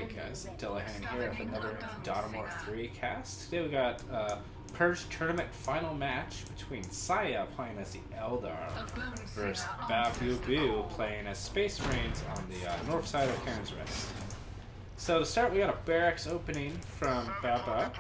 Hey guys, Dillahan here with another Dottermore 3 cast. Today we got Purge Tournament Final match between Saya playing as the Eldar versus BaByuByu playing as Space Marines on the north side of Cairns Rest. So to start, we got a barracks opening from Baba.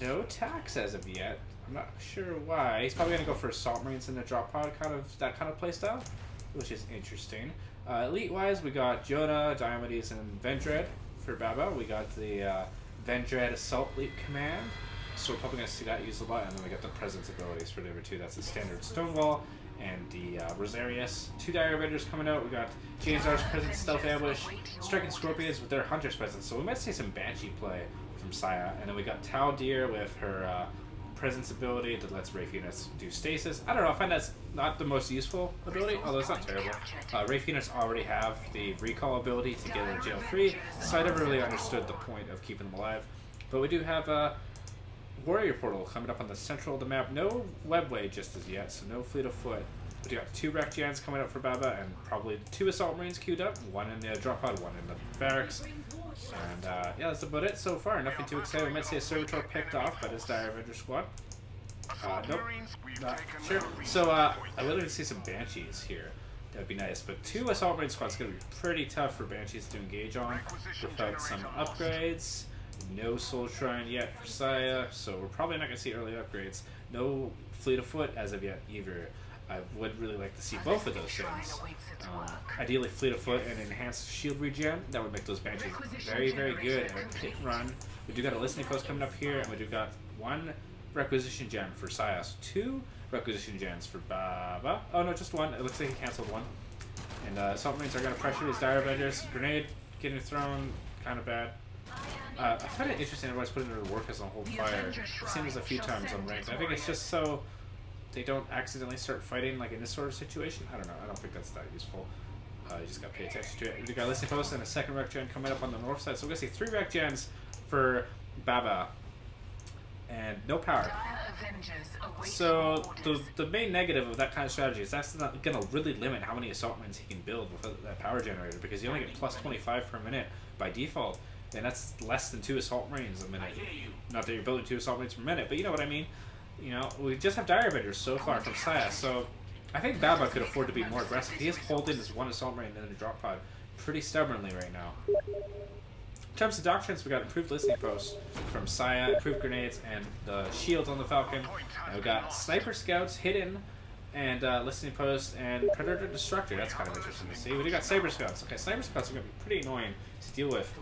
No tax as of yet. I'm not sure why. He's probably going to go for Assault Marines in the drop pod, that kind of playstyle, which is interesting. Elite-wise, we got Jonah, Diomedes, and Vendread for Baba. We got the Vendread Assault Leap Command, so we're probably going to see that used a lot. And then we got the Presence abilities for the other two. That's the standard Stonewall and the Rosarius. Two Dire Avengers coming out. We got Janzar's Presence Stealth Ambush, Striking Scorpions with their Hunter's Presence. So we might see some Banshee play from Saya. And then we got Tal Deer with her Presence ability that lets Wraith units do stasis. I don't know, I find that's not the most useful ability, although it's not terrible. Wraith units already have the recall ability to get out of jail free, so I never really understood the point of keeping them alive. But we do have a Warrior Portal coming up on the central of the map. No Webway just as yet, so no Fleet of Foot. We do got two Wreck Gens coming up for Baba, and probably two Assault Marines queued up, one in the drop pod, one in the barracks. And yeah, that's about it so far. Nothing too exciting. We might see a Servitor picked off by this Dire Avenger squad. Nope, not sure. So I would like to see some Banshees here. That'd be nice. But two Assault Marine squads is going to be pretty tough for Banshees to engage on without some upgrades. No Soul Shrine yet for Saya, so we're probably not going to see early upgrades. No Fleet of Foot as of yet either. I would really like to see both of those things. Ideally Fleet of Foot and enhanced shield regen. That would make those Banshees very, very good at hit and run. We do got a listening post coming up here, and we do got one requisition gen for Saya. So two requisition gens for Baba. Oh no, just one. It looks like he cancelled one. And Assault Marines are going to pressure these Dire Avengers. Grenade getting thrown, kind of bad. I find it interesting everybody's putting their work as on hold fire. It seems a few times on ranked. I think it's just so they don't accidentally start fighting like in this sort of situation. I don't know. I don't think that's that useful. You just got to pay attention to it. We got a listening post and a second Wreck Gen coming up on the north side. So we're going to see three Wreck Gens for Baba. And no power. So the main negative of that kind of strategy is that's not going to really limit how many Assault Marines he can build with that power generator, because you only get plus 25 per minute by default, and that's less than 2 Assault Marines a minute. Not that you're building 2 Assault Marines per minute, but you know what I mean. You know, we just have Dire Avengers so far from Saya, so I think Baba could afford to be more aggressive. He is holding this one Assault Marine in the drop pod pretty stubbornly right now. In terms of doctrines, we got improved listening posts from Saya, improved grenades, and the shields on the Falcon. And we got sniper scouts hidden, and listening posts, and predator destructor. That's kind of interesting to see. We do got saber scouts. Okay, sniper scouts are going to be pretty annoying to deal with.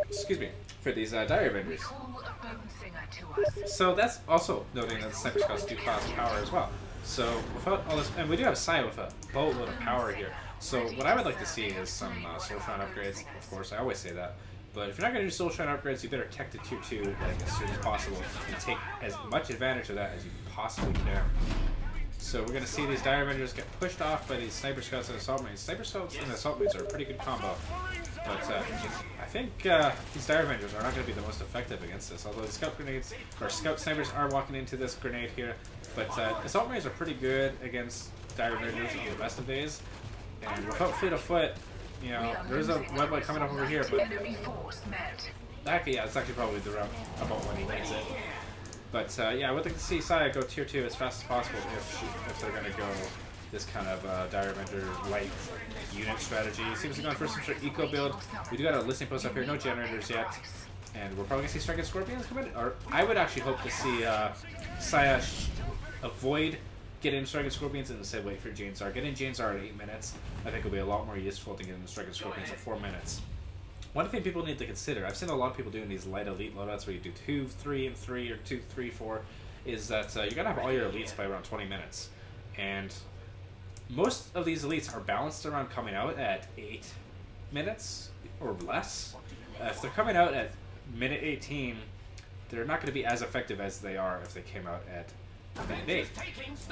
Excuse me, for these Dire Avengers. So that's also noting that the sniper scouts do cost power as well. So without all this, and we do have Saya with a boatload of power here. So what I would like to see is some Soul Shrine upgrades. Of course, I always say that. But if you're not going to do Soul Shrine upgrades, you better tech to tier 2 like as soon as possible and take as much advantage of that as you possibly can. So we're going to see these Dire Avengers get pushed off by these Sniper Scouts and Assault Marines. Sniper Scouts and Assault Marines are a pretty good combo. But I think these Dire Avengers are not going to be the most effective against this. Although the Scout Grenades, or Scout Snipers are walking into this grenade here. But Assault Marines are pretty good against Dire Avengers on the best of days. And without Fleet of Foot, you know, there's a Webway coming up over here, but actually, yeah, it's actually probably the route about when he needs it. But yeah, I would like to see Saya go tier 2 as fast as possible if they're going to go this kind of Dire Avenger light unit strategy. Seems to be going for some sort of eco build. We do got a listening post up here, no generators yet, and we're probably going to see Striking Scorpions come in. Or I would actually hope to see Saya avoid getting Striking Scorpions and instead wait for Janzar. Getting Janzar at 8 minutes, I think will be a lot more useful than getting the Striking Scorpions at 4 minutes. One thing people need to consider, I've seen a lot of people doing these light elite loadouts where you do 2, 3, and 3, or 2, 3, 4, is that you're going to have all your elites by around 20 minutes. And most of these elites are balanced around coming out at 8 minutes or less. If they're coming out at minute 18, they're not going to be as effective as they are if they came out at minute 8.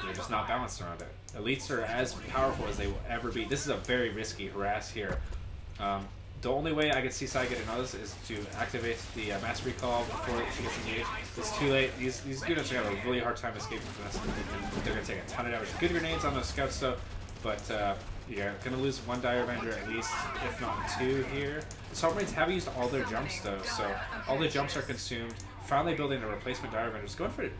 They're just not balanced around it. Elites are as powerful as they will ever be. This is a very risky harass here. The only way I could see Sai getting on this is to activate the mass recall before she gets engaged. It's too late. These units are going to have a really hard time escaping from this. And they're going to take a ton of damage. Good grenades on those scouts though, but You're gonna lose one Dire Avenger at least, if not two here. Assault Marines have used all their jumps though, so all the jumps are consumed. Finally building a replacement Dire Avenger. Just going for it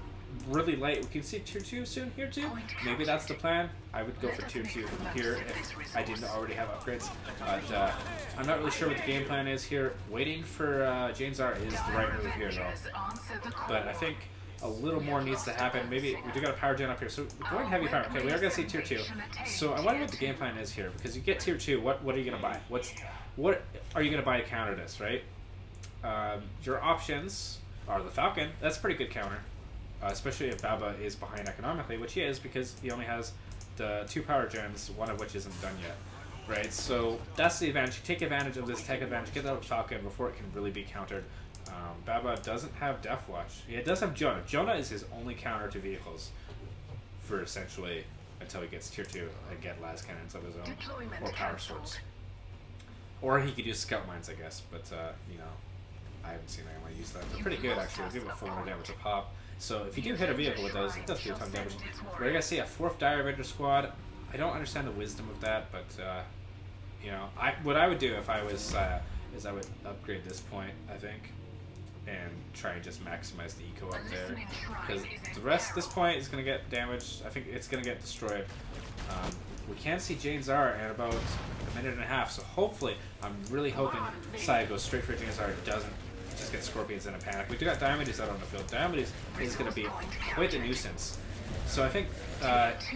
really late. We can see tier 2 soon here too. Maybe that's the plan. I would go for tier 2 here if I didn't already have upgrades. But I'm not really sure what the game plan is here. Waiting for Jane Czar is the right move here though. But I think a little more needs to happen. Maybe we do got a power gen up here. So we're going heavy power. Okay, we are going to see tier 2. So I wonder what the game plan is here. Because you get tier 2, what are you going to buy? What are you going to buy to counter this, right? Your options are the Falcon. That's a pretty good counter. Especially if Baba is behind economically, which he is because he only has the 2 power gens, one of which isn't done yet. Right, so that's the advantage. You take advantage of this tech advantage, get that with Falcon before it can really be countered. Baba doesn't have Death Watch. He does have Jonah. Jonah is his only counter to vehicles for essentially until he gets tier 2 and get las cannons of his own or power swords. Or he could use scout mines, I guess, but you know, I haven't seen anyone use that. They're pretty good actually. They do about 400 damage a pop. So if you do hit a vehicle with those, it does do a ton of damage. We're gonna see a 4th Dire Avenger squad. I don't understand the wisdom of that, but you know, what I would do if I was is I would upgrade this point, I think, and try and just maximize the eco up there. Because the rest of this point is gonna get damaged. I think it's gonna get destroyed. We can see Jane Czar in about a minute and a half, so hopefully, I'm really hoping Saya goes straight for Jane Czar, doesn't just get Scorpions in a panic. We do got Diomedes out on the field. Diomedes is going to be quite a nuisance. So I think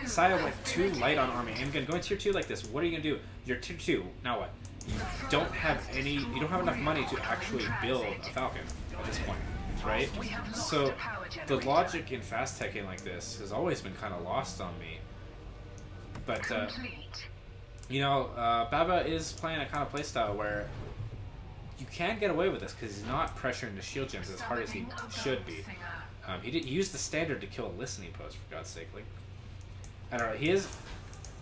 Saya went too light on army. And again, going tier 2 like this, what are you going to do? You're tier 2, now what? You don't have enough money to actually build a Falcon at this point, right? So the logic in fast teching like this has always been kind of lost on me. But you know, Baba is playing a kind of playstyle where you can get away with this because he's not pressuring the shield gens as hard as he should be. He used the standard to kill a listening post, for God's sake. Like, I don't know, he is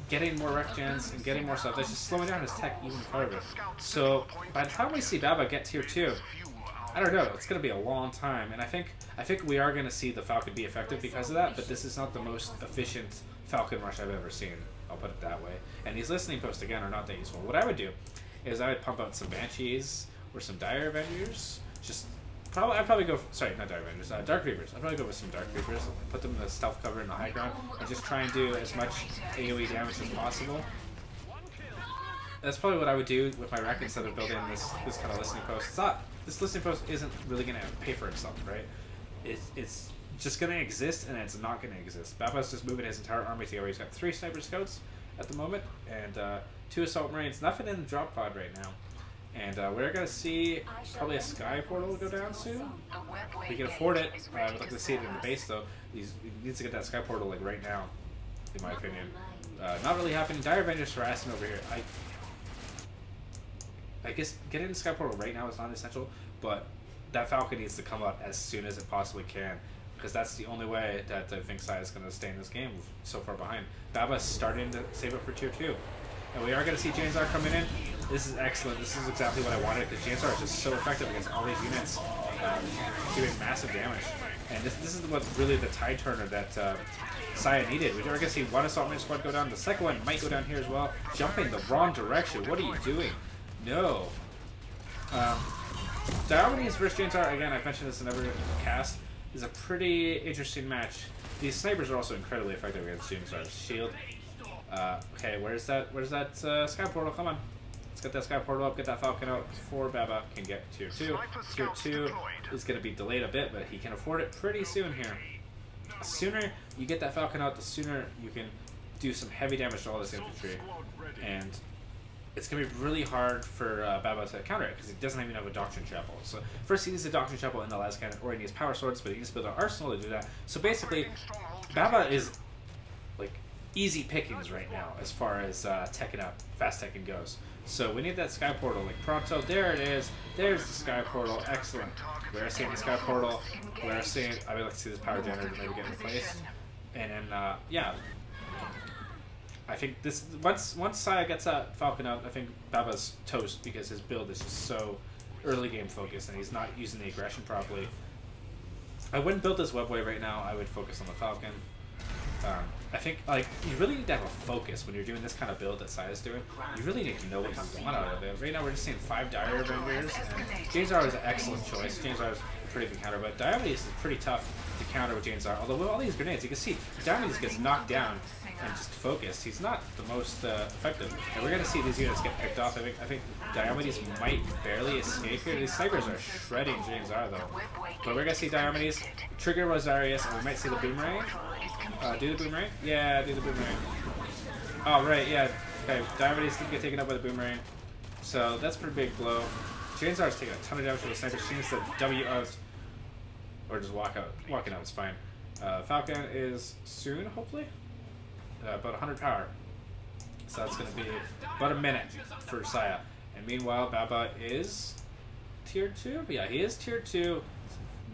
getting more rec gens and getting more stuff. That's just slowing down his tech even further. So by the time we see Baba get tier 2, I don't know, it's going to be a long time. And I think we are going to see the Falcon be effective because of that, but this is not the most efficient Falcon rush I've ever seen. I'll put it that way. And these listening posts, again, are not that useful. What I would do is I would pump out some Banshees or some Dire Avengers. I'd probably go, sorry, not Dire Avengers, Dark Reapers. I'd probably go with some Dark Reapers, put them in the stealth cover in the high ground, and just try and do as much AoE damage as possible. That's probably what I would do with my wreck instead of building this kind of listening post. This listening post isn't really going to pay for itself, right? It's just going to exist, and it's not going to exist. Baba's just moving his entire army together. He's got 3 Sniper Scouts at the moment, and 2 Assault Marines. Nothing in the drop pod right now. And we're going to see probably a Sky Portal go down soon. We can afford it. I would like to see it in the base, though. He needs to get that Sky Portal like right now, in my opinion. Not really happening. Dire Avengers harassing over here. I guess getting the Sky Portal right now is not essential, but that Falcon needs to come out as soon as it possibly can, because that's the only way that I think Sai is going to stay in this game so far behind. Baba's starting to save up for tier 2. And we are going to see Jane Czar coming in. This is excellent. This is exactly what I wanted, because Jane Czar is just so effective against all these units, doing massive damage. And this is what really the tide turner that Saya needed. We're going to see one Assault Marine squad go down. The second one might go down here as well. Jumping the wrong direction. What are you doing? No. Diomedes versus Jane Czar, again, I've mentioned this in every cast, is a pretty interesting match. These snipers are also incredibly effective against Jane Czar's shield. Okay, where's that Sky Portal? Come on. Let's get that Sky Portal up, get that Falcon out before Baba can get tier 2. Tier 2 is going to be delayed a bit, but he can afford it pretty soon here. The sooner you get that Falcon out, the sooner you can do some heavy damage to all this infantry. And it's going to be really hard for Baba to counter it, because he doesn't even have a Doctrine Chapel. So first he needs a Doctrine Chapel in the last cannon, or he needs Power Swords, but he needs to build an arsenal to do that. So basically, Baba is like easy pickings right now as far as teching up, fast teching goes. So we need that Sky Portal, like pronto. There it is. There's the Sky Portal. Excellent. We're seeing the Sky Portal. We're seeing, I would like to see this power generator maybe get replaced. And then, yeah. I think this, once Saya gets that Falcon out, I think Baba's toast, because his build is just so early game focused and he's not using the aggression properly. I wouldn't build this web wave right now. I would focus on the Falcon. I think like you really need to have a focus when you're doing this kind of build that Saya's doing. You really need to know what you want out of it. Right now we're just seeing 5 Dire Avengers, and James R is an excellent choice. James R is a pretty good counter, but Diomedes is pretty tough to counter with James R. Although with all these grenades, you can see Diomedes gets knocked down and just focused. He's not the most effective, and we're gonna see these units get picked off. I think Diomedes might barely escape here. These snipers are shredding James R though, but we're gonna see Diomedes trigger Rosarius, and we might see the boomerang. Do the boomerang? Yeah, do the boomerang. Oh right, yeah. Okay, Diomedes did get taken up by the boomerang, so that's a pretty big blow. James R is taking a ton of damage from the sniper. She needs to W out, or just walk out. Walking out is fine. Falcon is soon, hopefully. About 100 power. So that's going to be about a minute for Saya. And meanwhile, Baba is tier 2? Yeah, he is tier 2.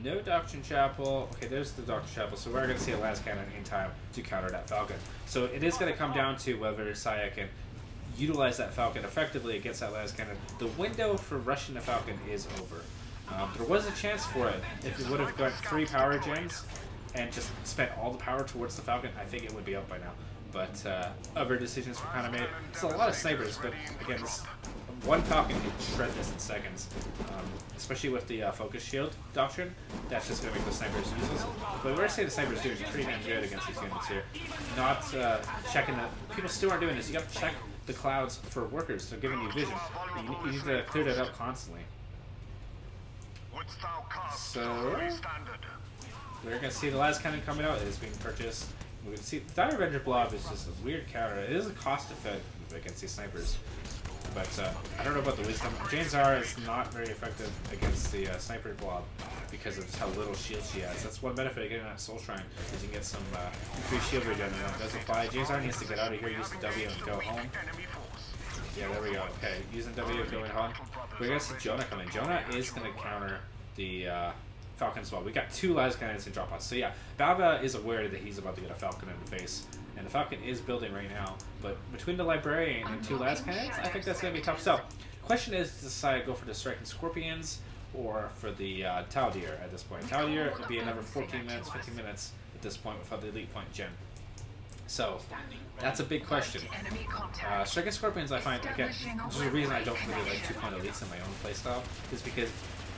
No Doctrine Chapel. Okay, there's the Doctrine Chapel. So we're going to see a last cannon in time to counter that Falcon. So it is going to come down to whether Saya can utilize that Falcon effectively against that last cannon. The window for rushing the Falcon is over. There was a chance for it. If you would have got 3 power gens and just spent all the power towards the Falcon, I think it would be up by now. But other decisions were kind of made. It's a lot of snipers, but again, this one Falcon can shred this in seconds. Especially with the focus shield doctrine, that's just going to make the snipers useless. But we're going to say the snipers doing pretty damn good against these units here. Not checking that. People still aren't doing this. You got to check the clouds for workers. They're giving you vision. You need to clear that up constantly. So we're going to see the last cannon coming out. It is being purchased. We can see the Dire Avenger Blob is just a weird counter. It is a cost effect against these snipers. But I don't know about the wisdom. James R is not very effective against the sniper blob because of just how little shield she has. That's one benefit of getting that Soul Shrine, is you can get some increased shield regen. It does apply. James R needs to get out of here, use the W and go home. Yeah, there we go. Okay, using W going home. We're going to see Jonah come in. Jonah is going to counter the Falcon as well. We got 2 last cannons in drop pods. So yeah, Baba is aware that he's about to get a Falcon in the face. And the Falcon is building right now. But between the Librarian and 2 last cannons, I think that's going to be tough. So, question is to decide go for the Striking Scorpions or for the Taldir at this point. Taldir would be another 14 minutes, 15 minutes at this point without the Elite Point Gen. So, that's a big question. Striking Scorpions, I find, again, this is the reason I don't really like 2-point elites in my own playstyle, is because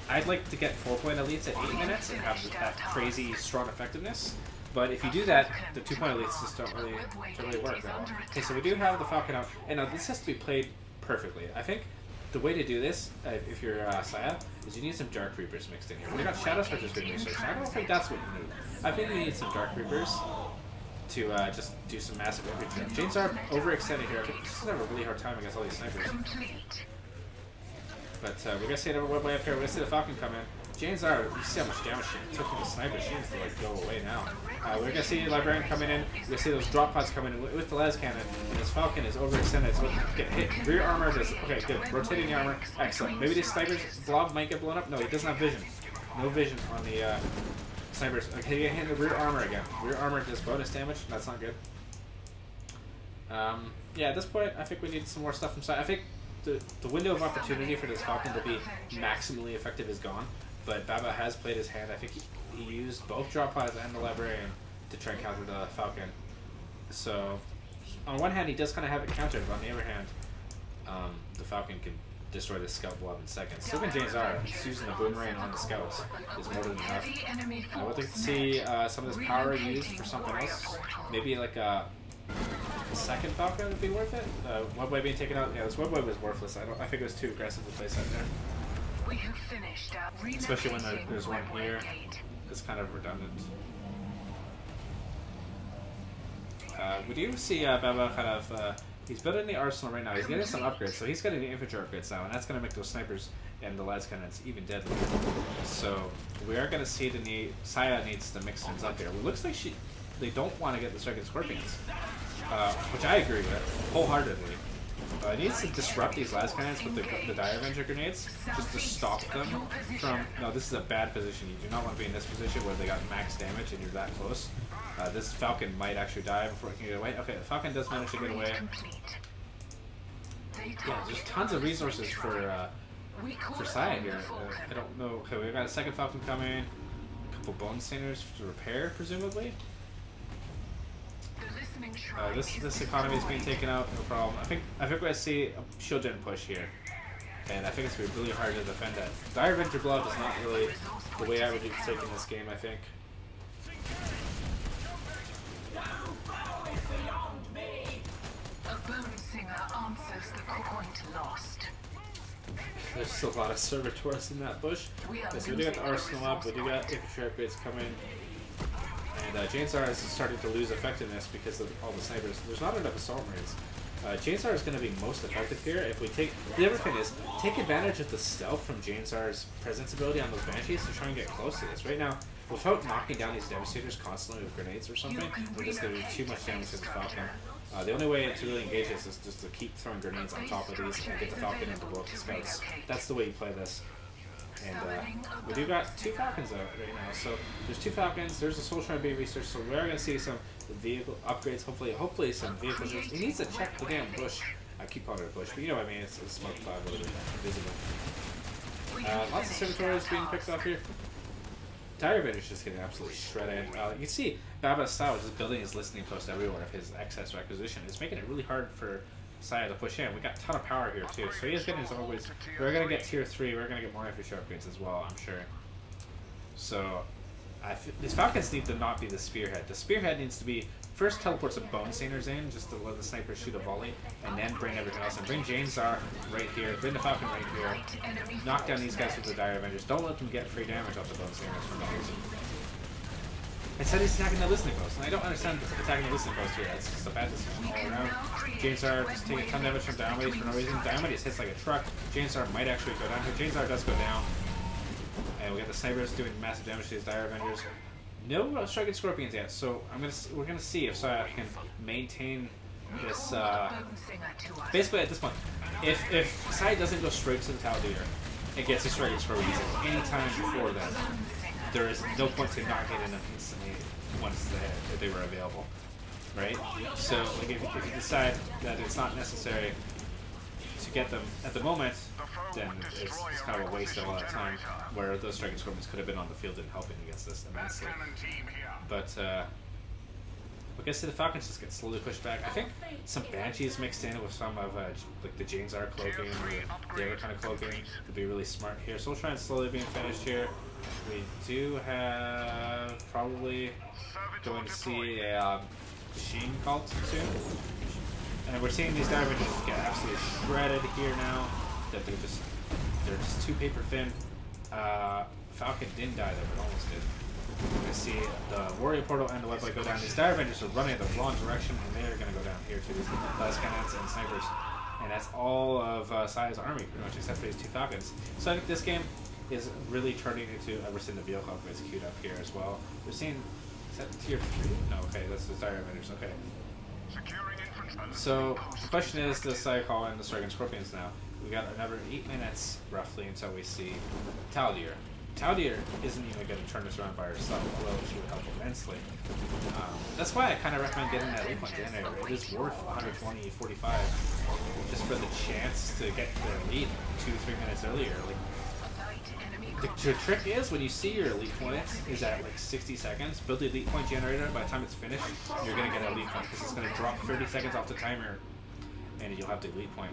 I'd like to get 4-point elites at 8 minutes and have that crazy strong effectiveness. But if you do that, the 2-point elites just don't really work that well. Okay, so we do have the Falcon out, and now this has to be played perfectly. I think the way to do this, if you're Saya, is you need some Dark Reapers mixed in here. We got Shadow Searchers being researched. I don't think that's what you need. I think you need some Dark Reapers to just do some massive infantry. James R overextended here. I think this is gonna have a really hard time against all these snipers. But we're gonna see another web way up here. We're gonna see the Falcon come in. James R, you see how much damage she took from the sniper. She needs to like go away now. We're gonna see the Librarian coming in. We're gonna see those drop pods coming in with the las cannon. And this Falcon is overextended, so get hit. Rear armor does okay, good. Rotating the armor, excellent. Maybe these snipers blob might get blown up. No, he doesn't have vision. No vision on the snipers. Okay, he hit the rear armor again. Rear armor does bonus damage. That's not good. Yeah, at this point, I think we need some more stuff from side. I think the window of opportunity for this Falcon to be maximally effective is gone. But Baba has played his hand. I think he used both drop pods and the Librarian to try and counter the Falcon. So, on one hand, he does kind of have it countered, but on the other hand, the Falcon can destroy the Scout Blob in seconds. So can James R. Just using the Boomerang on the Scouts is more than enough. I would like to see some of this power used for something else. Maybe like a second Falcon would be worth it. Webway being taken out. Yeah, this Webway was worthless. I think it was too aggressive to place out there. We have finished especially when there's one here. It's kind of redundant. We do see Baba kind of, he's building the arsenal right now. He's getting some upgrades, so he's getting the infantry upgrades now, and that's going to make those snipers and the las cannons even deadlier. So we are going to see the need, Saya needs to mix things up here. It looks like they don't want to get the Striking Scorpions, which I agree with wholeheartedly. It needs to disrupt these las cannons with the Dire Avenger grenades, just to stop them from... No, this is a bad position. You do not want to be in this position where they got max damage and you're that close. This Falcon might actually die before it can get away. Okay, the Falcon does manage to get away. Yeah, there's tons of resources for Saya here. I don't know. Okay, we've got a second Falcon coming. A couple Bone Stainers to repair, presumably. Strengthening shrine This economy is being taken out, no problem. I think we're gonna see a shield gen push here, and I think it's gonna be really hard to defend that. Dire Avenger Blood is not really the way I would be taking this game. I think. A bone singer answers the point lost. There's still a lot of servitors in that bush. Okay, so we do got the arsenal up, we do got infantry upgrades coming. And Janesar is starting to lose effectiveness because of all the snipers. There's not enough assault marines. Janesar is going to be most effective here if we take... The other thing is, take advantage of the stealth from Janesar's presence ability on those banshees to try and get close to this. Right now, without knocking down these devastators constantly with grenades or something, we're just going to do too much damage to the Falcon. The only way to really engage this is just to keep throwing grenades on top of these and get the Falcon into blow up the scouts. That's the way you play this. And we do got 2 Falcons out right now. So there's 2 Falcons, there's a Soul Shrine being researched, so we're going to see some vehicle upgrades, hopefully some vehicles. He needs to check the damn bush. I keep calling it a bush, but you know what I mean, it's a smoke cloud, literally invisible. Lots of servitors being picked up here. Dire Avenger's just getting absolutely shredded. You can see Baba's style just building his listening post everywhere of his excess requisition. It's making it really hard for Saya to push in. We got a ton of power here too, so he is getting his own ways. We're gonna get tier 3. We're gonna get more infantry upgrades as well, I'm sure. So these Falcons need to not be the spearhead. The spearhead needs to be first teleport some bone singers in, just to let the snipers shoot a volley, and then bring everything else in. Bring Janesar right here, bring the Falcon right here, knock down these guys with the Dire Avengers. Don't let them get free damage off the bone singers for no reason. Instead he's attacking the listening post, and I don't understand attacking the listening post here. That's just a bad decision all around. Janesar just taking a ton of damage from Diomede for no reason. Diomede hits like a truck. Janesar might actually go down here. Janesar does go down. And we got the snipers doing massive damage to these Dire Avengers. No striking scorpions yet, so we're gonna see if Saya can maintain this. Basically, at this point, if Saya doesn't go straight to the Taldir and gets a striking scorpions anytime before then, there is no point to not getting them instantly once they were available, right? So like if you decide that it's not necessary to get them at the moment, then it's kind of a waste of a lot of time, where those striking scorpions could have been on the field and helping against this immensely. But like I said, the Falcons just get slowly pushed back. I think some Banshees mixed in with some of like the Janesar cloaking, or the other kind of cloaking would be really smart here. Soul Shrine slowly being finished here. We do have probably going to see a machine cult soon. And we're seeing these Dire Avengers get absolutely shredded here now. That they're just too paper thin. Falcon didn't die there, but almost did. We're gonna see the Warrior Portal and the Webblade go down. These Dire Avengers are running in the wrong direction, and they're gonna go down here to these last cannons and snipers. And that's all of Saya's army, pretty much, except for these 2 Falcons. So I think this game is really turning into. We're seeing the vehicle upgrades queued up here as well. We're seeing. Is that tier 3? No, okay, that's the Dire Avengers. Okay. So the question is, does Saya call in the Striking Scorpions now? We got another 8 minutes roughly until we see Taldir. Taldir isn't even going to turn this around by herself, although she would help immensely. That's why I kind of recommend getting that lead point generator. It is worth 120, 45, just for the chance to get the lead 2-3 minutes earlier. Like, the trick is, when you see your elite point is at like 60 seconds, build the elite point generator. By the time it's finished, you're going to get an elite point, because it's going to drop 30 seconds off the timer, and you'll have the elite point.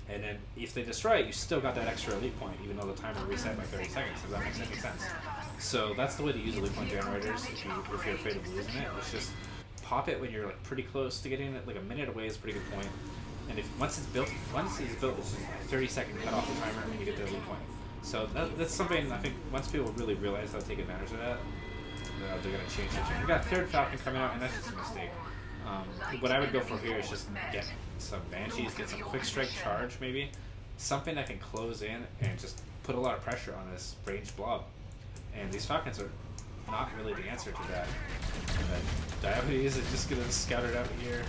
And then if they destroy it, you still got that extra elite point, even though the timer reset by 30 seconds. Does that make any sense? So that's the way to use elite point generators if you're afraid of losing it. It's just pop it when you're like pretty close to getting it. Like a minute away is a pretty good point. And if once it's built, it's just a 30-second cut off the timer, and you get the elite point. So that's something I think once people really realize they'll take advantage of that, they're going to change it. We got 3rd Falcon coming out, and that's just a mistake. What I would go for here is just get some Banshees, get some quick strike charge maybe, something that can close in and just put a lot of pressure on this ranged blob. And these Falcons are not really the answer to that. And Diomedes is just gonna scout it out here.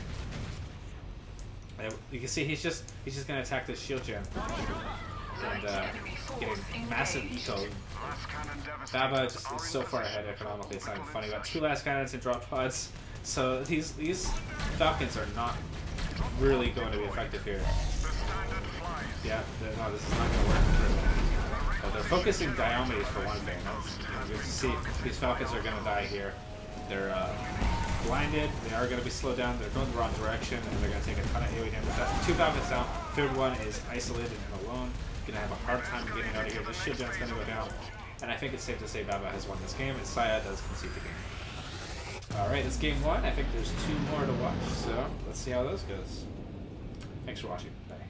And you can see he's just gonna attack this shield gen and getting massive eco. Baba just is so far ahead economically, it's not even funny. Got 2 last cannons and drop pods. So these Falcons are not really going to be effective here. Yeah, no, this is not going to work for them. They're focusing Diomedes for one thing. That's good to see. These Falcons are going to die here. They're blinded. They are going to be slowed down. They're going the wrong direction, and they're going to take a ton of AoE damage. That's 2 Falcons down. Third one is isolated and alone. Going to have a hard time getting out of here. The shield gen's going to go down. And I think it's safe to say BaByuByu has won this game, and Saya does concede the game. Alright, that's game 1. I think there's 2 more to watch, so let's see how those goes. Thanks for watching. Bye.